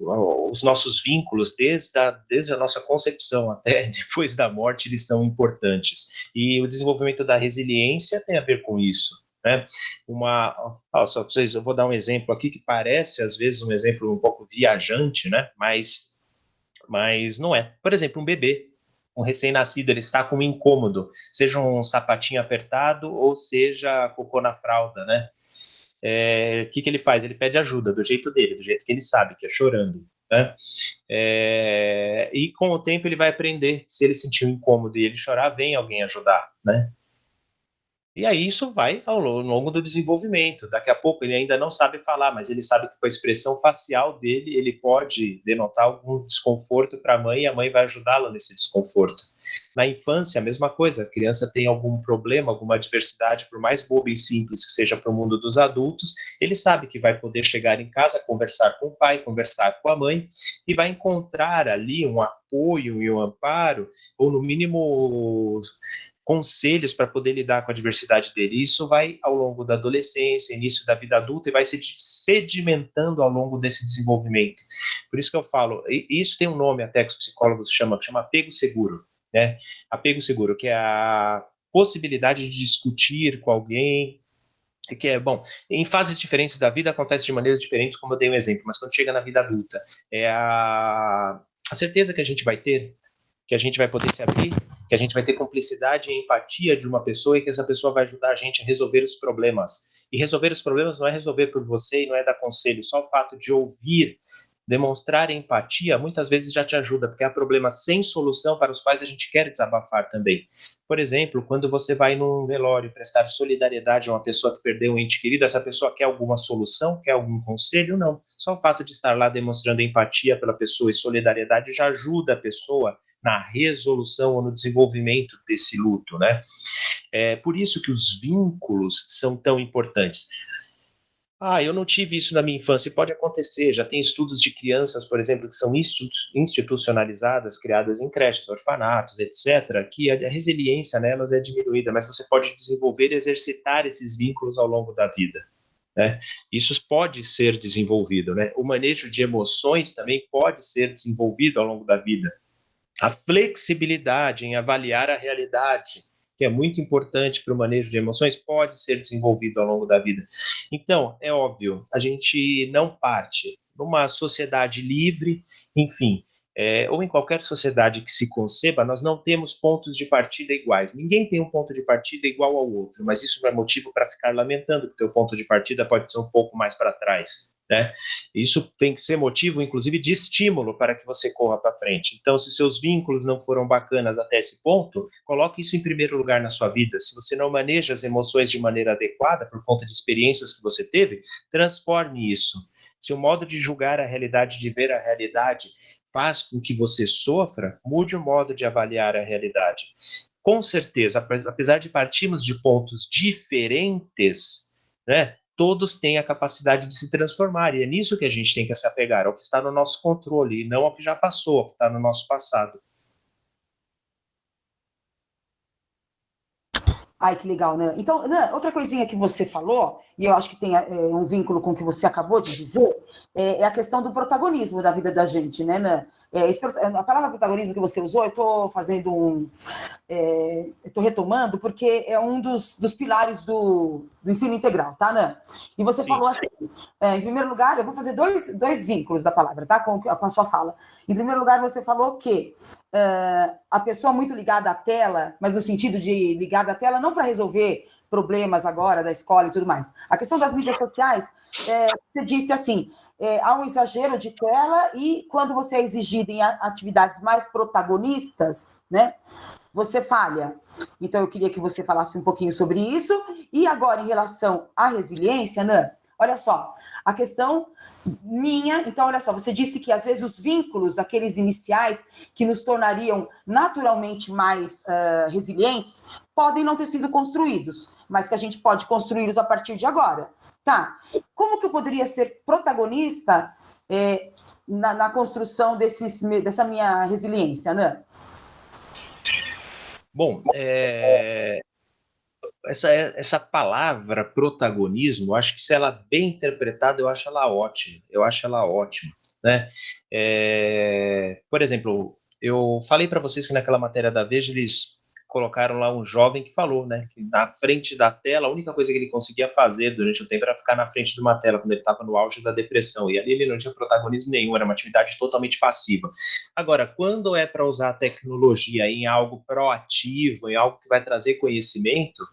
os nossos vínculos, desde a nossa concepção até depois da morte, eles são importantes. E o desenvolvimento da resiliência tem a ver com isso. né? Só pra vocês, eu vou dar um exemplo aqui que parece, às vezes, um exemplo um pouco viajante, né? Mas não é. Por exemplo, um bebê, um recém-nascido, ele está com um incômodo, seja um sapatinho apertado ou seja cocô na fralda, né? O que ele faz? Ele pede ajuda do jeito dele, do jeito que ele sabe, que é chorando, né? E com o tempo ele vai aprender, se ele sentir um incômodo e ele chorar, vem alguém ajudar, né? E aí isso vai ao longo do desenvolvimento. Daqui a pouco ele ainda não sabe falar, mas ele sabe que com a expressão facial dele, ele pode denotar algum desconforto para a mãe e a mãe vai ajudá-la nesse desconforto. Na infância, a mesma coisa. A criança tem algum problema, alguma adversidade, por mais boba e simples que seja para o mundo dos adultos, ele sabe que vai poder chegar em casa, conversar com o pai, conversar com a mãe e vai encontrar ali um apoio e um amparo, ou no mínimo conselhos para poder lidar com a diversidade dele. Isso vai ao longo da adolescência, início da vida adulta e vai se sedimentando ao longo desse desenvolvimento. Por isso que eu falo, isso tem um nome até que os psicólogos chamam apego seguro, né? Apego seguro, que é a possibilidade de discutir com alguém, que é, bom, em fases diferentes da vida acontece de maneiras diferentes, como eu dei um exemplo, mas quando chega na vida adulta, é a certeza que a gente vai ter, que a gente vai poder se abrir, que a gente vai ter cumplicidade e empatia de uma pessoa e que essa pessoa vai ajudar a gente a resolver os problemas. E resolver os problemas não é resolver por você e não é dar conselho, só o fato de ouvir, demonstrar empatia, muitas vezes já te ajuda, porque há problemas sem solução para os quais a gente quer desabafar também. Por exemplo, quando você vai num velório prestar solidariedade a uma pessoa que perdeu um ente querido, essa pessoa quer alguma solução, quer algum conselho? Não. Só o fato de estar lá demonstrando empatia pela pessoa e solidariedade já ajuda a pessoa na resolução ou no desenvolvimento desse luto, né? É por isso que os vínculos são tão importantes. Eu não tive isso na minha infância, e pode acontecer, já tem estudos de crianças, por exemplo, que são institucionalizadas, criadas em creches, orfanatos, etc., que a resiliência nelas é diminuída, mas você pode desenvolver e exercitar esses vínculos ao longo da vida, né? Isso pode ser desenvolvido, né? O manejo de emoções também pode ser desenvolvido ao longo da vida. A flexibilidade em avaliar a realidade, que é muito importante para o manejo de emoções, pode ser desenvolvido ao longo da vida. Então, é óbvio, a gente não parte numa sociedade livre, enfim, ou em qualquer sociedade que se conceba, nós não temos pontos de partida iguais. Ninguém tem um ponto de partida igual ao outro, mas isso não é motivo para ficar lamentando que o teu ponto de partida pode ser um pouco mais para trás, né? Isso tem que ser motivo, inclusive, de estímulo para que você corra para frente. Então, se seus vínculos não foram bacanas até esse ponto, coloque isso em primeiro lugar na sua vida. Se você não maneja as emoções de maneira adequada, por conta de experiências que você teve, transforme isso. Se o modo de julgar a realidade, de ver a realidade, faz com que você sofra, mude o modo de avaliar a realidade. Com certeza, apesar de partirmos de pontos diferentes, né, todos têm a capacidade de se transformar, e é nisso que a gente tem que se apegar, ao que está no nosso controle, e não ao que já passou, ao que está no nosso passado. Ai, que legal, né? Então, Nan, outra coisinha que você falou, e eu acho que tem um vínculo com o que você acabou de dizer, é a questão do protagonismo da vida da gente, né, Nan? A palavra protagonismo que você usou, eu estou fazendo estou retomando, porque é um dos pilares do ensino integral, tá, Nan? E você Sim. falou assim, em primeiro lugar, eu vou fazer dois vínculos da palavra, tá, com a sua fala. Em primeiro lugar, você falou que a pessoa muito ligada à tela, mas no sentido de ligada à tela não para resolver problemas agora da escola e tudo mais. A questão das mídias sociais, você disse assim, há um exagero de tela e quando você é exigido em atividades mais protagonistas, né, você falha. Então, eu queria que você falasse um pouquinho sobre isso. E agora, em relação à resiliência, Nan, olha só, a questão minha, então, olha só, você disse que às vezes os vínculos, aqueles iniciais que nos tornariam naturalmente mais resilientes, podem não ter sido construídos, mas que a gente pode construí-los a partir de agora. Tá, como que eu poderia ser protagonista na construção dessa minha resiliência, Nan? Bom, essa palavra protagonismo, acho que se ela é bem interpretada, eu acho ela ótima, né? Por exemplo, eu falei para vocês que naquela matéria da Veja eles colocaram lá um jovem que falou, né, que na frente da tela, a única coisa que ele conseguia fazer durante o tempo era ficar na frente de uma tela, quando ele estava no auge da depressão, e ali ele não tinha protagonismo nenhum, era uma atividade totalmente passiva. Agora, quando é para usar a tecnologia em algo proativo, em algo que vai trazer conhecimento,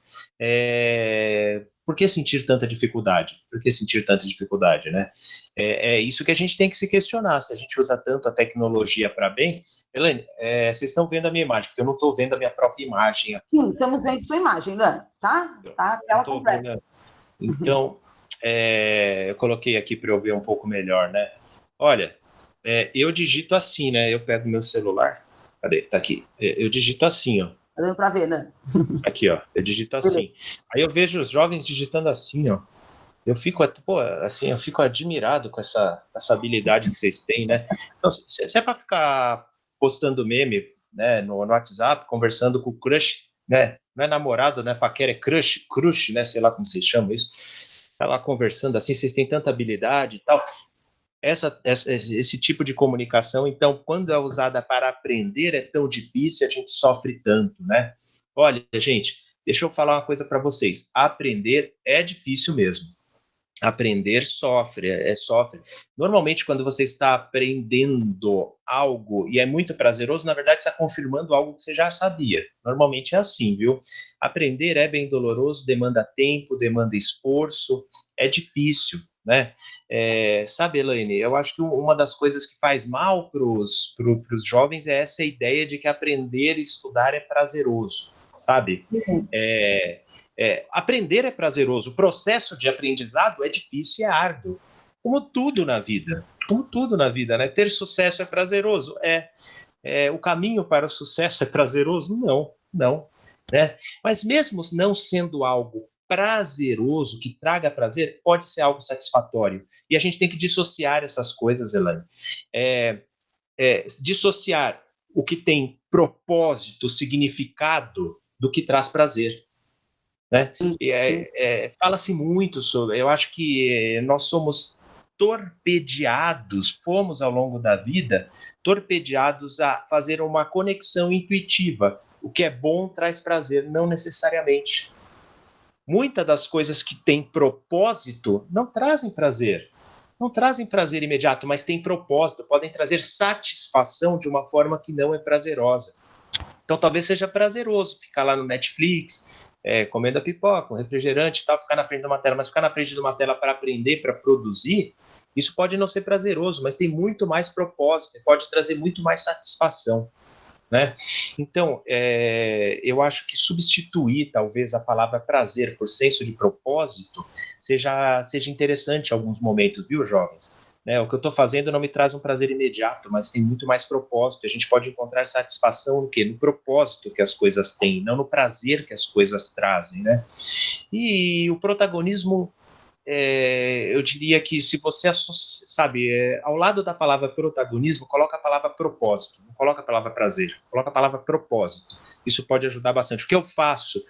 por que sentir tanta dificuldade? Por que sentir tanta dificuldade, né? É isso que a gente tem que se questionar, se a gente usa tanto a tecnologia para bem. Elaine, vocês estão vendo a minha imagem, porque eu não estou vendo a minha própria imagem aqui. Sim, estamos vendo sua imagem, Lan, tá? Tá a tela completa. Vendo. Então, eu coloquei aqui para eu ver um pouco melhor, né? Olha, eu digito assim, né? Eu pego meu celular, cadê? Tá aqui. Eu digito assim, ó. Tá dando para ver, né? Aqui, ó. Eu digito assim. Aí eu vejo os jovens digitando assim, ó. Eu fico, assim, eu fico admirado com essa habilidade que vocês têm, né? Então, se é para ficar postando meme, né, no WhatsApp, conversando com o crush, né? Não é namorado, né? Paquera é crush, né? Sei lá como vocês chamam isso. Tá lá conversando assim, vocês têm tanta habilidade e tal. Esse tipo de comunicação, então, quando é usada para aprender, é tão difícil, a gente sofre tanto, né? Olha, gente, deixa eu falar uma coisa para vocês. Aprender é difícil mesmo. Aprender sofre. Normalmente, quando você está aprendendo algo e é muito prazeroso, na verdade, você está confirmando algo que você já sabia. Normalmente é assim, viu? Aprender é bem doloroso, demanda tempo, demanda esforço, é difícil, né? Sabe, Elaine, eu acho que uma das coisas que faz mal para os jovens é essa ideia de que aprender e estudar é prazeroso, sabe? Aprender é prazeroso, o processo de aprendizado é difícil e é árduo, como tudo na vida, né? Ter sucesso é prazeroso? O caminho para o sucesso é prazeroso? Não, né? Mas mesmo não sendo algo prazeroso, que traga prazer, pode ser algo satisfatório, e a gente tem que dissociar essas coisas, Elaine. Dissociar o que tem propósito, significado, do que traz prazer. Né? Fala-se muito sobre. Eu acho que nós somos fomos ao longo da vida torpedeados a fazer uma conexão intuitiva. O que é bom traz prazer, não necessariamente. Muitas das coisas que têm propósito não trazem prazer. Não trazem prazer imediato, mas têm propósito, podem trazer satisfação de uma forma que não é prazerosa. Então talvez seja prazeroso ficar lá no Netflix, comendo a pipoca, um refrigerante e tal, ficar na frente de uma tela, mas ficar na frente de uma tela para aprender, para produzir, isso pode não ser prazeroso, mas tem muito mais propósito, pode trazer muito mais satisfação, né? Então, eu acho que substituir, talvez, a palavra prazer por senso de propósito seja interessante em alguns momentos, viu, jovens? O que eu estou fazendo não me traz um prazer imediato, mas tem muito mais propósito. A gente pode encontrar satisfação no quê? No propósito que as coisas têm, não no prazer que as coisas trazem, né? E o protagonismo, eu diria que se você sabe, ao lado da palavra protagonismo, coloca a palavra propósito, não coloca a palavra prazer, coloca a palavra propósito. Isso pode ajudar bastante. O que eu faço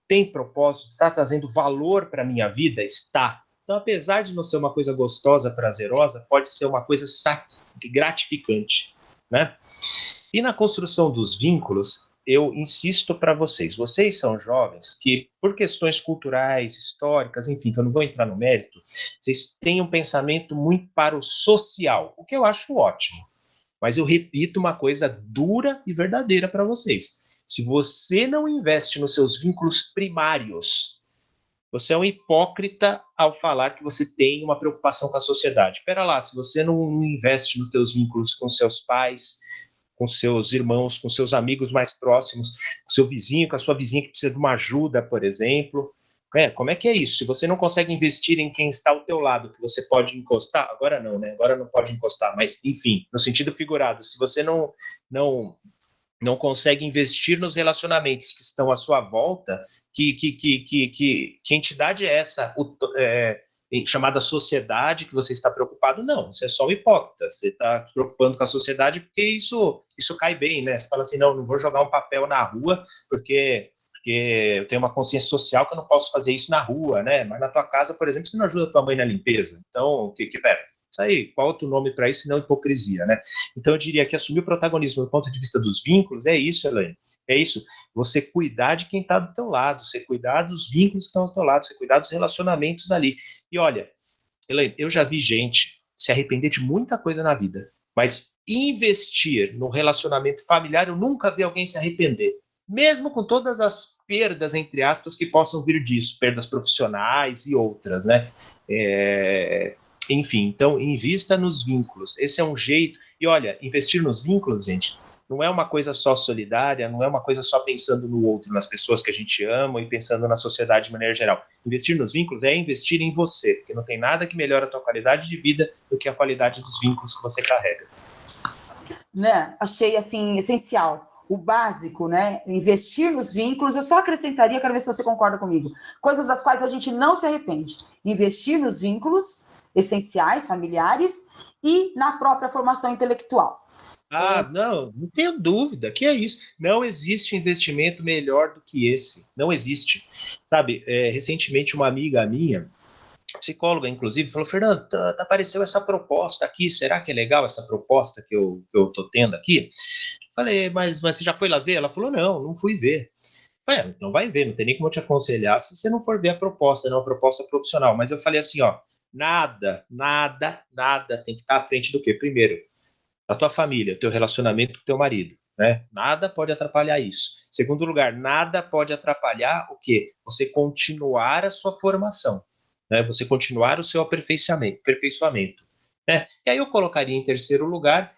tem propósito? Está trazendo valor para a minha vida? Está. Então, apesar de não ser uma coisa gostosa, prazerosa, pode ser uma coisa gratificante, né? E na construção dos vínculos, eu insisto para vocês são jovens que, por questões culturais, históricas, enfim, que eu não vou entrar no mérito, vocês têm um pensamento muito para o social, o que eu acho ótimo. Mas eu repito uma coisa dura e verdadeira para vocês. Se você não investe nos seus vínculos primários, você é um hipócrita ao falar que você tem uma preocupação com a sociedade. Espera lá, se você não investe nos seus vínculos com seus pais, com seus irmãos, com seus amigos mais próximos, com seu vizinho, com a sua vizinha que precisa de uma ajuda, por exemplo. Como é que é isso? Se você não consegue investir em quem está ao teu lado, que você pode encostar, agora não, né? Agora não pode encostar, mas, enfim, no sentido figurado, se você não consegue investir nos relacionamentos que estão à sua volta, que entidade é essa chamada sociedade que você está preocupado? Não, você é só um hipócrita, você está se preocupando com a sociedade porque isso cai bem, né? Você fala assim, não vou jogar um papel na rua porque eu tenho uma consciência social que eu não posso fazer isso na rua, né? Mas na tua casa, por exemplo, você não ajuda a tua mãe na limpeza. Então, isso aí, qual outro nome para isso, senão hipocrisia, né? Então, eu diria que assumir o protagonismo do ponto de vista dos vínculos é isso, Elaine. É isso, você cuidar de quem está do teu lado, você cuidar dos vínculos que estão do teu lado, você cuidar dos relacionamentos ali. E olha, Elaine, eu já vi gente se arrepender de muita coisa na vida, mas investir no relacionamento familiar, eu nunca vi alguém se arrepender. Mesmo com todas as perdas, entre aspas, que possam vir disso, perdas profissionais e outras, né? Enfim, então, invista nos vínculos. Esse é um jeito. E olha, investir nos vínculos, gente, não é uma coisa só solidária, não é uma coisa só pensando no outro, nas pessoas que a gente ama e pensando na sociedade de maneira geral. Investir nos vínculos é investir em você, porque não tem nada que melhore a tua qualidade de vida do que a qualidade dos vínculos que você carrega. Né? Achei, assim, essencial. O básico, né? Investir nos vínculos, eu só acrescentaria, quero ver se você concorda comigo, coisas das quais a gente não se arrepende. Investir nos vínculos essenciais, familiares, e na própria formação intelectual. Não tenho dúvida, que é isso. Não existe investimento melhor do que esse. Não existe. Sabe, recentemente uma amiga minha, psicóloga inclusive, falou, Fernando, apareceu essa proposta aqui, será que é legal essa proposta que eu tô tendo aqui? Falei, mas você já foi lá ver? Ela falou, não fui ver. Falei, então vai ver, não tem nem como eu te aconselhar se você não for ver a proposta, não, a proposta profissional. Mas eu falei assim, ó, nada tem que estar à frente do quê? Primeiro, a tua família, o teu relacionamento com o teu marido, né? Nada pode atrapalhar isso. Segundo lugar, nada pode atrapalhar o quê? Você continuar a sua formação, né? Você continuar o seu aperfeiçoamento, né? E aí eu colocaria em terceiro lugar,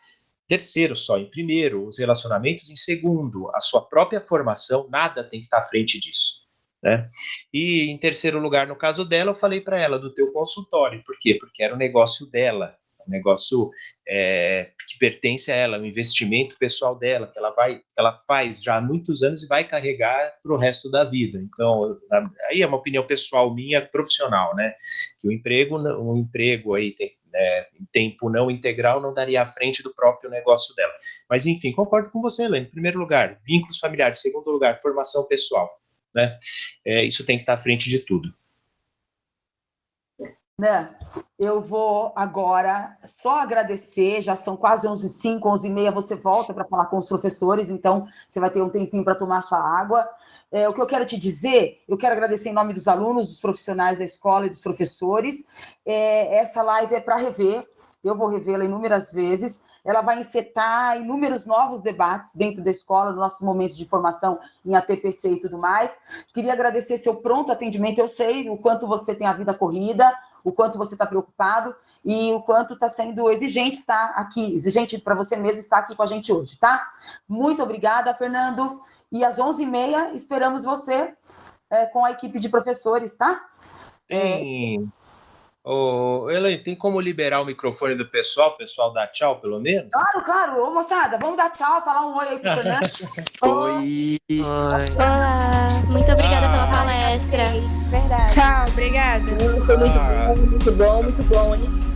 em primeiro, os relacionamentos, em segundo, a sua própria formação, nada tem que estar à frente disso, né? E em terceiro lugar, no caso dela, eu falei para ela do teu consultório. Por quê? Porque era o negócio dela, um negócio que pertence a ela, um investimento pessoal dela, que ela faz já há muitos anos e vai carregar para o resto da vida. Então, aí é uma opinião pessoal minha, profissional, né? Que um emprego aí em tempo não integral não daria à frente do próprio negócio dela. Mas, enfim, concordo com você, Helene. Em primeiro lugar, vínculos familiares. Em segundo lugar, formação pessoal, né? Isso tem que estar à frente de tudo. Né? Eu vou agora só agradecer, já são quase 11h05, 11h30, você volta para falar com os professores, então você vai ter um tempinho para tomar sua água. O que eu quero te dizer, eu quero agradecer em nome dos alunos, dos profissionais da escola e dos professores. Essa live é para rever, eu vou revê-la inúmeras vezes, ela vai encetar inúmeros novos debates dentro da escola, nos nossos momentos de formação em ATPC e tudo mais. Queria agradecer seu pronto atendimento, eu sei o quanto você tem a vida corrida, o quanto você está preocupado e o quanto está sendo exigente estar aqui, exigente para você mesmo estar aqui com a gente hoje, tá? Muito obrigada, Fernando, e às 11h30 esperamos você com a equipe de professores, tá? Sim. Elaine, tem como liberar o microfone do pessoal? O pessoal dá tchau, pelo menos? Claro. Ô, moçada, vamos dar tchau, falar um oi aí pro Fernando. Oi. Olá, muito obrigada pela palestra. Verdade. Tchau, obrigada. Foi muito bom, muito bom, muito bom.